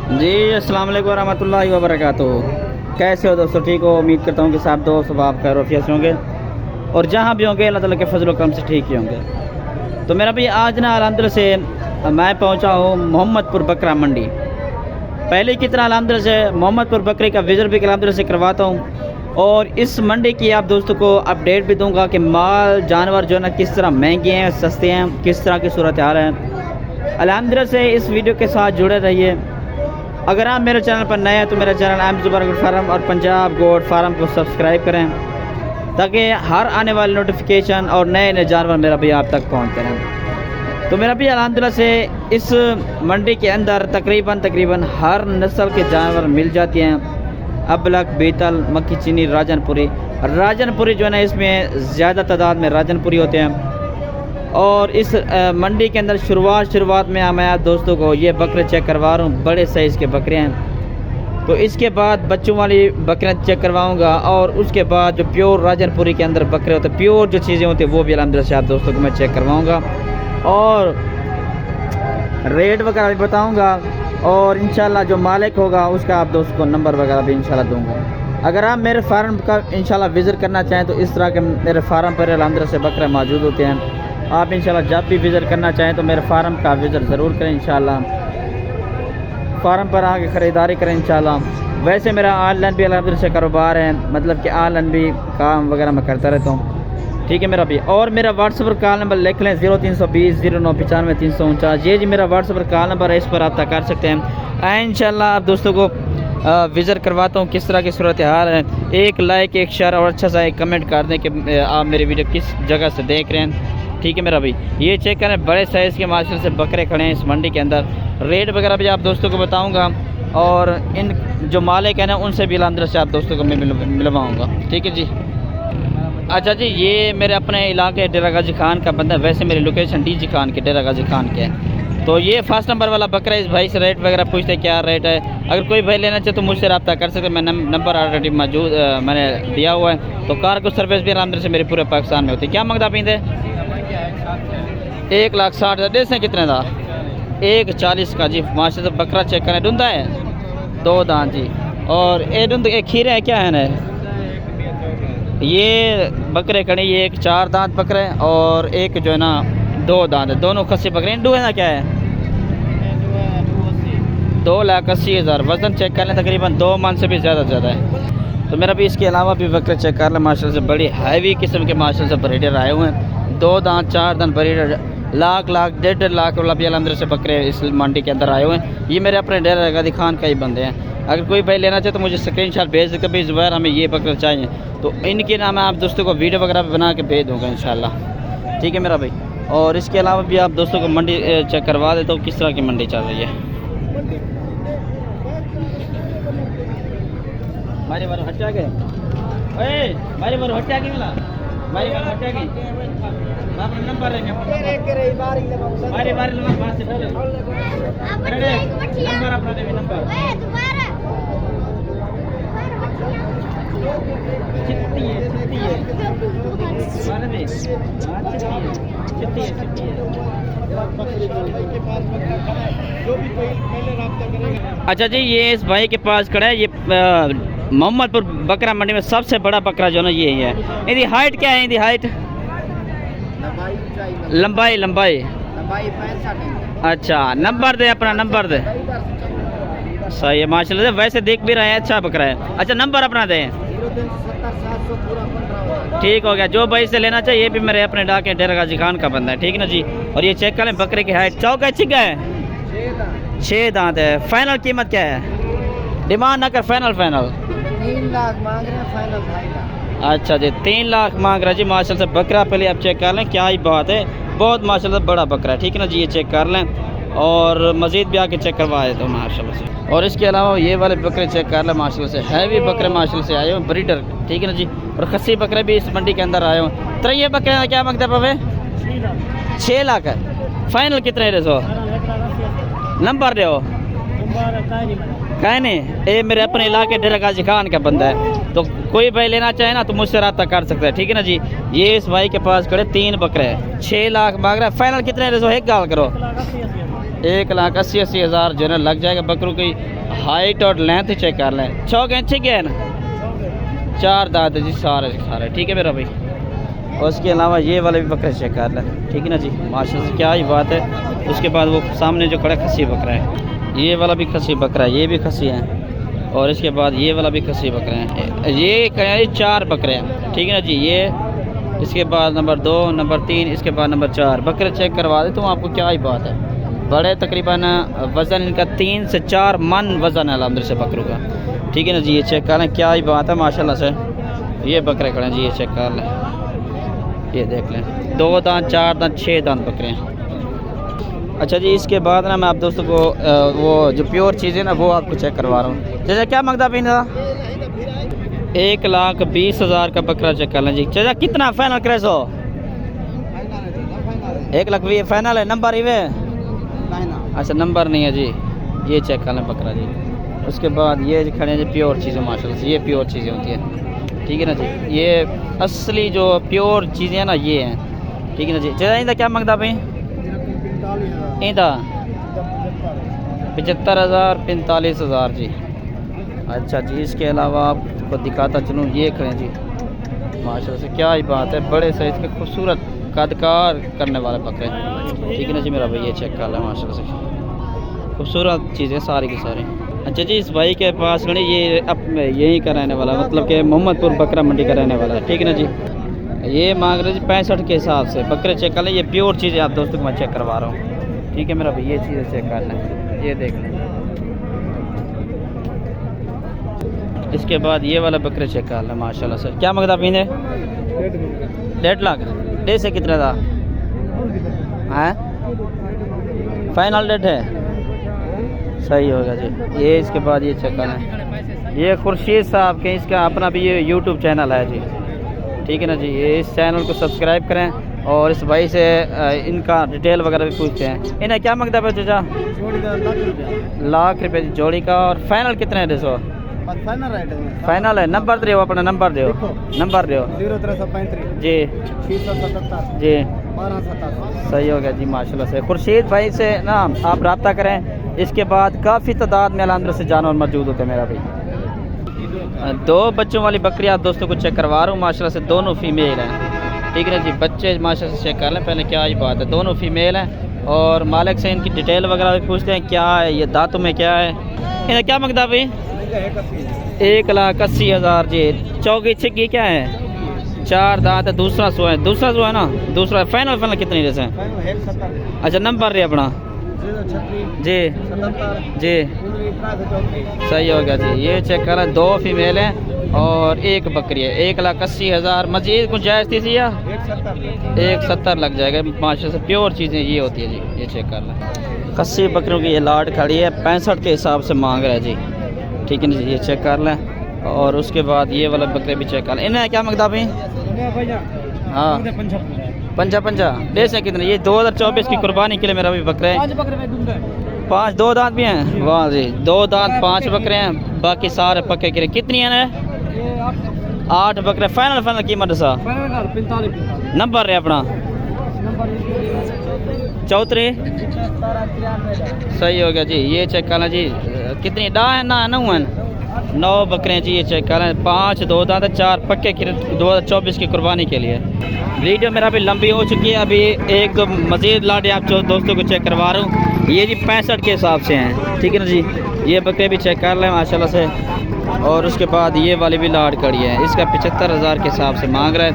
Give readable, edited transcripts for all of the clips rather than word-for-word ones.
जी अस्सलाम वालेकुम रहमतुल्लाहि व बरकातुहू। कैसे हो दोस्तों? ठीक हो? उम्मीद करता हूँ कि सब दोस्त आप खैर वफियत से होंगे और जहाँ भी होंगे अल्लाह ताला के फजल करम से ठीक ही होंगे। तो मेरा भी आज ना अल्हम्दुलिल्लाह से मैं पहुँचा हूँ मोहम्मदपुर बकरा मंडी। पहले की तरह अल्हम्दुलिल्लाह से मोहम्मदपुर बकरे का विज़िट भी अल्हम्दुलिल्लाह से करवाता हूँ और इस मंडी की आप दोस्तों को अपडेट भी दूंगा कि माल जानवर जो है ना किस तरह महंगे हैं, सस्ते हैं, किस तरह की सूरत हाल है। अल्हम्दुलिल्लाह से इस वीडियो के साथ जुड़े रहिए। अगर आप मेरे चैनल पर नए हैं तो मेरा channel M Zubair goat farm और पंजाब गोट फार्म को सब्सक्राइब करें ताकि हर आने वाली नोटिफिकेशन और नए नए जानवर मेरा भी आप तक पहुँचते रहें। तो मेरा भी अल्हम्दुलिल्लाह से इस मंडी के अंदर तकरीबन हर नस्ल के जानवर मिल जाते हैं। अबलक, बीतल, मक्खी चीनी, राजनपुरी जो है ना इसमें ज़्यादा तादाद में राजनपुरी होते हैं। और इस मंडी के अंदर शुरुआत में मैं आप दोस्तों को ये बकरे चेक करवा रहा हूँ। बड़े साइज़ के बकरे हैं। तो इसके बाद बच्चों वाली बकरियाँ चेक करवाऊँगा और उसके बाद जो प्योर राजनपुरी के अंदर बकरे होते हैं, प्योर जो चीज़ें होती हैं वो भी अल्हम्दुलिल्लाह से आप दोस्तों को मैं चेक करवाऊँगा और रेट वगैरह भी बताऊँगा और इंशाल्लाह जो मालिक होगा उसका आप दोस्तों को नंबर वगैरह भी इंशाल्लाह दूँगा। अगर आप मेरे फार्म का इंशाल्लाह विज़िट करना चाहें तो इस तरह के मेरे फार्म पर अल्हम्दुलिल्लाह से बकरे मौजूद होते हैं। आप इंशाल्लाह जब भी विज़िट करना चाहें तो मेरे फार्म का विज़िट ज़रूर करें। इंशाल्लाह फार्म पर आके ख़रीदारी करें इंशाल्लाह। वैसे मेरा ऑनलाइन भी अल्हम्दुलिल्लाह से कारोबार है, मतलब कि ऑनलाइन भी काम वगैरह मैं करता रहता हूँ। ठीक है मेरा भी। और मेरा व्हाट्सएप पर कॉल नंबर लिख लें 0320 0995 349। ये जी मेरा व्हाट्सएप पर कॉल नंबर है, इस पर रब्ता कर सकते हैं। इंशाल्लाह आप दोस्तों को विज़िट करवाता हूँ किस तरह की सूरत हाल है। एक लाइक, एक शेयर और अच्छा सा एक कमेंट कर दें कि आप मेरी वीडियो किस जगह से देख रहे हैं। ठीक है मेरा भाई। ये चेक करें, बड़े साइज़ के माशाल्लाह से बकरे खड़े हैं इस मंडी के अंदर। रेट वगैरह भी आप दोस्तों को बताऊँगा और इन जो मालिक है ना उनसे भी अल्हम्दुलिल्लाह से आप दोस्तों को मैं मिलवाऊँगा। ठीक है जी। अच्छा जी, ये मेरे अपने इलाके डेरा गाजी खान का बंदा है। वैसे मेरी लोकेशन डीजी खान के डेरा गाजी खान के है। तो ये फर्स्ट नंबर वाला बकरा, इस भाई से रेट वगैरह पूछते क्या रेट है। अगर कोई भाई लेना चाहे तो मुझसे रब्ता कर सकते हैं। मैं नंबर ऑलरेडी मौजूद मैंने दिया हुआ है। तो कार को सर्विस भी आरामदारी से मेरे पूरे पाकिस्तान में होती है। क्या मंगता पीते 1,60,000 दे से कितने का? 1,40 का जी। माशाल्लाह से बकरा चेक करें। डूंदा है 2 दांत जी। और ये डूंद एक खीरे है क्या है ना? ये बकरे खड़े, ये एक 4 दांत बकरे और एक जो है ना 2 दांत है। दोनों खस्सी बकरे। इंडू है ना क्या है? 2,80,000। वज़न चेक कर लें तकरीबन 2 मन से भी ज़्यादा है। तो मेरा भी इसके अलावा भी बकरे चेक कर लें। माशाल्लाह से बड़ी हैवी किस्म के माशाल्लाह से ब्रीडर आए हुए हैं। 2 दांत 4 दांत ब्रीडर लाख 1.5 लाख वाला भी अल्हम्दुलिल्लाह से बकरे इस मंडी के अंदर आए हुए हैं। ये मेरे अपने डेरा गाजी खान का ही बंदे हैं। अगर कोई भाई लेना चाहे तो मुझे स्क्रीनशॉट भेज देकर भाई ज़ुबैर हमें ये बकरे चाहिए, तो इनके नाम आप दोस्तों को वीडियो वगैरह बना के भेज दूँगा इंशाल्लाह। ठीक है मेरा भाई। और इसके अलावा भी आप दोस्तों को मंडी चेक करवा देता हूँ किस तरह की मंडी चल रही है। मारे बार हटा गए, मारे बार हटा गए मिला, मारे बार हटा गए। अपना नंबर रहेंगे मारे बार बात से बोले नंबर अपना देंगे नंबर। अच्छा जी, ये इस भाई के पास खड़ा है। ये मोहम्मदपुर बकरा मंडी में सबसे बड़ा बकरा जो ना ये है। इनकी हाइट क्या है? इनकी हाइट लंबाई 65। अच्छा नंबर दे, अपना नंबर दे। सही है माशाल्लाह से। वैसे देख भी रहे हैं अच्छा बकरा है। अच्छा नंबर अपना दें। ठीक हो गया। जो भाई से लेना चाहिए, ये भी मेरे अपने डाके डेरा गाजी खान का बंदा है। ठीक है ना जी। और ये चेक करें बकरे की हाइट। चौका चिका है, 6 दांत है। फाइनल कीमत क्या है? डिमांड ना कर, फाइनल 3 लाख मांग रहे हैं, फाइनल 2.5 लाख। अच्छा जी 3 लाख मांग रहा जी माशाल्लाह से बकरा। पहले आप चेक कर लें, क्या ही बात है, बहुत माशाल्लाह बड़ा बकरा है। ठीक है ना जी। ये चेक कर लें और मज़ीद भी आके चेक करवा देते हो माशाल्लाह से। और इसके अलावा ये वाले बकरे चेक कर लें माशाल्लाह से। हैवी बकरे माशाल्लाह से आए हुए ब्रीडर। ठीक है ना जी। और खस्सी बकरे भी इस मंडी के अंदर आए हुए। तो ये बकरे क्या मांगते पवे? 6 लाख है। फाइनल कितने रहे? नंबर दो। कहे नहीं, ये मेरे अपने इलाके डेरा गाजी खान का बंदा है। तो कोई भाई लेना चाहे ना तो मुझसे रब्ता कर सकता है। ठीक है ना जी। ये इस भाई के पास खड़े 3 बकरे हैं, 6 लाख मांग रहा है। फाइनल कितने रहे? एक गाल करो, 1,80,000 जो है ना लग जाएगा। बकरों की हाइट और लेंथ चेक कर लें। 6 इंच के है ना, 4 दांत जी सारे सारे, ठीक है मेरा भाई। और उसके अलावा ये वाले भी बकरे चेक कर लें, ठीक है ना जी, माशाल्लाह से क्या ही बात है। उसके बाद वो सामने जो खड़ा खस्सी बकरा है, ये वाला भी खस्सी बकरा है, ये भी खस्सी है। और इसके बाद ये वाला भी खस्सी बकरे हैं। ये कहीं 4 बकरे हैं, ठीक है ना जी। ये इसके बाद नंबर 2, नंबर 3, इसके बाद नंबर 4 बकरे चेक करवा दे तो आपको क्या ही बात है। बड़े तकरीबन वज़न इनका 3 से 4 मन वज़न है अल्हम्दुलिल्लाह से बकरों का, ठीक है ना जी। ये चेक कर लें, क्या ही बात है माशाल्लाह से। ये बकरे खड़े हैं जी, ये चेक कर लें, ये देख लें, 2 दांत, 4 दांत, 6 दांत बकरे हैं। अच्छा जी, इसके बाद ना मैं आप दोस्तों को वो जो प्योर चीज़ें ना वो आपको चेक करवा रहा हूँ। जैसे क्या मंगता पीना 1,20,000 का बकरा चेक कर लें जी। चाचा कितना फाइनल करे सो? 1,20,000 फाइनल है। नंबर इवे? अच्छा नंबर नहीं है जी। ये चेक कर लें बकरा जी। उसके बाद ये खड़े हैं जी प्योर चीज़ें माशाल्लाह से, ये प्योर चीज़ें होती हैं, ठीक है ना जी। ये असली जो प्योर चीज़ें हैं ना ये हैं, ठीक है ना जी। चाचा इनका क्या मंगता भाई? इनका 75,000 45,000 जी। अच्छा जी, इसके अलावा आपको दिखाता चलूँ, ये खड़े जी माशाल्लाह से, क्या ही बात है, बड़े साइज़ के खूबसूरत कदकार करने वाले बकरे, ठीक है ना जी मेरा भाई। ये चेक कर लें माशाल्लाह से, खूबसूरत चीज़ें सारी की सारी। अच्छा जी, इस भाई के पास खड़े ये अब यहीं का रहने वाला, मतलब कि मोहम्मदपुर बकरा मंडी का रहने वाला है, ठीक है ना जी। ये मांग रहे जी 65 के हिसाब से। बकरे चेक कर लें, ये प्योर चीज़ें आप दोस्तों को मैं चेक करवा रहा हूँ, ठीक है मेरा भाई। ये चीज़ें चेक कर लें, ये देख लें। इसके बाद ये वाला बकरे चेक कर लें माशाल्लाह से। क्या मंगता पीने? 1.5 लाख। डे से कितना था? हैं फाइनल डेट है, सही होगा जी। ये इसके बाद ये चेक कर लें, ये खुर्शीद साहब के, इसका अपना भी ये यूट्यूब चैनल है जी, ठीक है ना जी। ये इस चैनल को सब्सक्राइब करें और इस भाई से इनका डिटेल वगैरह भी पूछते हैं। इन्हें क्या मंगता है चाचा? ₹1,00,000 जोड़ी का। और फाइनल कितने है? 200 फाइनल है। नंबर दो, अपना नंबर दो, नंबर दो। 0335 जी 677 जी 1287। सही हो गया जी माशाल्लाह से। खुर्शीद भाई से ना आप रब्ता करें। इसके बाद काफ़ी तादाद में अल्हम्दुलिल्लाह से जानवर मौजूद होते हैं मेरा भाई। 2 बच्चों वाली बकरी आप दोस्तों को चेक करवा रहा हूँ माशाल्लाह से, दोनों फीमेल हैं, ठीक है ना जी। बच्चे माशाल्लाह से चेक कर लें पहले, क्या ही बात है, दोनों फीमेल हैं। और मालिक से इनकी डिटेल वगैरह भी पूछते हैं, क्या है ये दांतों में क्या है। इन्हें क्या मंगता भाई? 1,80,000 जी। चौकी छिक्की क्या है? 4 दांत है। दूसरा सो है, दूसरा जो है ना, दूसरा फाइनल फाइनल कितनी जैसे? अच्छा नंबर रही अपना जी जी, सही हो गया जी। ये चेक करें, 2 फीमेल हैं और 1 बकरी है। 1,80,000 मजीद कुछ जायज़ थी सी या 1,70 लग जाएगा माशाल्लाह से। प्योर चीज़ें ये होती है जी। ये चेक कर लें, खस्सी बकरियों की ये लाट खड़ी है, 65 के हिसाब से मांग रहा है जी, ठीक है ना जी। ये चेक कर लें। और उसके बाद ये वाला बकरे भी चेक कर लें। इन्हें क्या मंगता भाई? हाँ 55 डे से कितने? ये 2024 की कुर्बानी के लिए मेरा भी बकरे हैं। 5 2 दांत भी हैं, वाह जी। 2 दांत 5 बकरे हैं, बाकी सारे पक्के गिरे। कितनी है? 8 बकरे। फाइनल फाइनल कीमत सा? 45। नंबर है अपना? 34। सही हो गया जी। ये चेक कर लें जी, कितनी डा है ना 9 बकरे हैं जी। ये चेक कर लें, 5 2 दांत 4 पक्के 2024 की कुर्बानी के लिए। वीडियो मेरा अभी लंबी हो चुकी है, अभी 1-2 मज़ीद लाडे आप दोस्तों को चेक करवा रहा हूँ। ये जी 65 के हिसाब से हैं, ठीक है ना जी। ये बकरे भी चेक कर लें माशाल्लाह से। और उसके बाद ये वाली भी लाड कड़ी है, इसका 75,000 के हिसाब से मांग रहा है।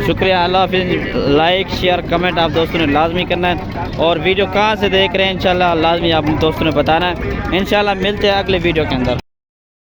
शुक्रिया, अल्लाह हाफ़िज़। लाइक शेयर कमेंट आप दोस्तों ने लाजमी करना है। और वीडियो कहाँ से देख रहे हैं इंशाल्लाह लाजमी आप दोस्तों ने बताना है। इंशाल्लाह मिलते हैं अगले वीडियो के अंदर।